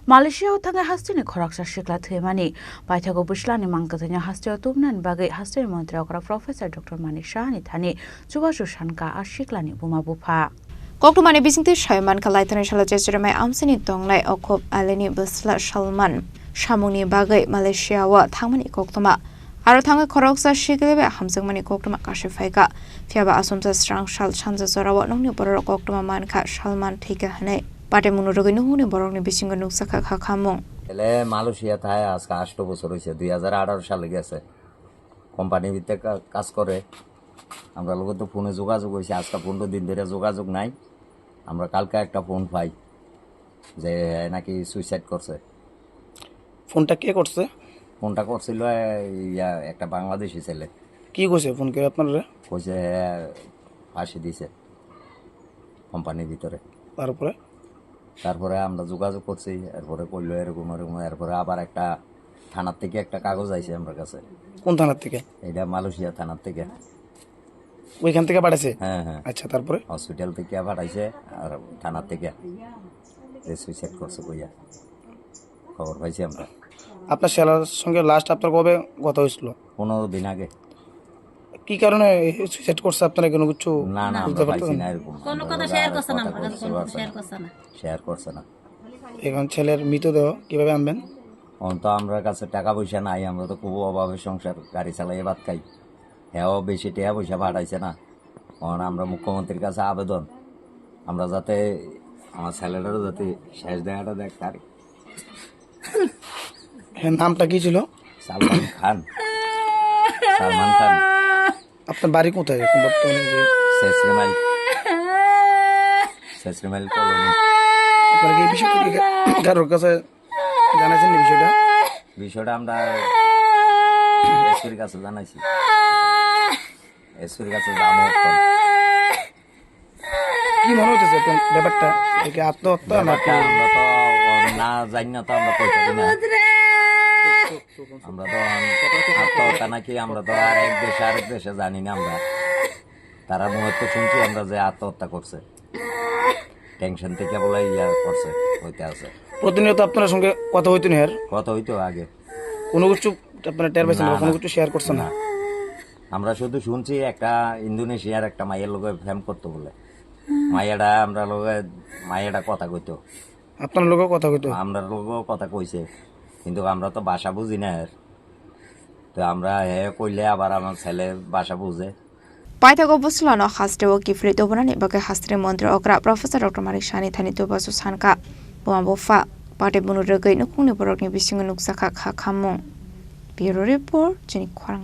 Malaysia Thangwi Hasteni Khoroksa Sikla Thwimani Paithago Bwslani Mangkwthwino Hasteo Tubunani Bagwi Hasteni Mantri Okra Prof Dr Manik Sahani thani Chubachu Sankha Siklani Buma Bupha Tubunani bisingti Thwimani kalaitani shala jesirmai amsini donglai okop aleni Bwslani Salman Shamuni Bagwi Malaysia wa Thangwi koktoma Aro Thangwi Khoroksa Siklebe hamsangmani koktoma kashifaiga Fiaba asumsa strang shal chanza zorawa nongni borok koktoma manka Salman thika hane Pate Munurogino Huni Boroni Bising Nuksaka Hakamong. Malaysia Thai as Castro Bosorusia, 2018 সালে গেছে কোম্পানির ভিতরে কাজ করে আমরা লোক তো ফোনে যোগাযোগ হইছে আজকে 15 দিন ধরে যোগাযোগ নাই আমরা কালকে একটা ফোন পাই যে নাকি সুইসাইড করছে ফোনটা কে করছে ফোনটা করছিল একটা বাংলাদেশী ছেলে কি কইছে ফোন করে আপনারা কইছে ফাঁসি দিয়েছে কোম্পানির ভিতরে তারপরে আমরা যোগাযোগ করছি এরপরে কইলো এরকম এরপরে আবার একটা থানার থেকে একটা কাগজ আইছে আমার কাছে কোন থানার থেকে এটা মালয়েশিয়া থানার থেকে ওইখান থেকে পাঠাইছে হ্যাঁ হ্যাঁ আচ্ছা তারপরে হসপিটাল থেকে পাঠাইছে আর থানার থেকে সুইসাইড করছে কইয়া খবর পাইছি আমরা আপনার ছেলের সঙ্গে লাস্ট আপনার কবে কথা হয়েছিল 15 দিন আগে কি কারণে সুইসাইড করছে আপনারা কোনো কিছু না না আমরা পাইছি না এরকম কোনো কথা শেয়ার করছ না আমরা কোনো শেয়ার করছে না এখন ছেলের মৃতদেহ কিভাবে আনবেন তো আমরা কাছে টাকা পয়সা নাই আমরা তো খুব অভাবে সংসার গাড়ি চালাই ভাত খাই হ্যাঁ বেশি টাকা পয়সা পাঠাইছে না আমরা মুখ্যমন্ত্রীর কাছে আবেদন আমরা যাতে আমার ছেলেটারও যাতে শেষ দেখাটা দেখ পারি হ্যাঁ নামটা কি ছিল সালমান খান আপনার বাড়ি কোথায় এখন বর্তমানে শেষরিমাইল কলোনি আপনার কি বিষয়টা কি কারোর কাছে জানাইছেন বিষয়টা আমরা এসপির কাছে জানাইছি এসপির কাছে যাবো কি মনে হচ্ছে ব্যাপারটা আত্মহত্যা আমরা তো না জানি না তো আমরা কইতে না আমরা তো আত্মহত্যা নাকি আমরা তো আরেক দেশে জানি না আমরা তারা মুহূর্তে শুনছি আমরা যে আত্মহত্যা করছে টেনশন থেকে বলে করছে হইতে আছে প্রতিনিয়ত আপনার সঙ্গে কথা হইতো না কথা হইতো আগে কোনো কিছু আপনারা টের পাইছেন কোনো কিছু শেয়ার করছেন না আমরা শুধু শুনছি একটা ইন্দোনেশিয়ার একটা মায়ের লোকে ফ্যাম করতো বলে মায়েরা কথা কইতো আপনার লোকও কথা কইতো আমরা লোকও কথা কইছে কিন্তু আমরা তো ভাষা বুঝি না তো আমরা কইলে আবার আমার ছেলে ভাষা বুঝে Paithago Bwslani Hasteo Tubunani Bagwi Hasteni Mantri Okra Prof Dr Manik Sahani thani Chubachu Sankha Buma Bupha Pate Munurogino Huni Boroni Bising Nuksaka Hakamong Bureau Report Chini Khorang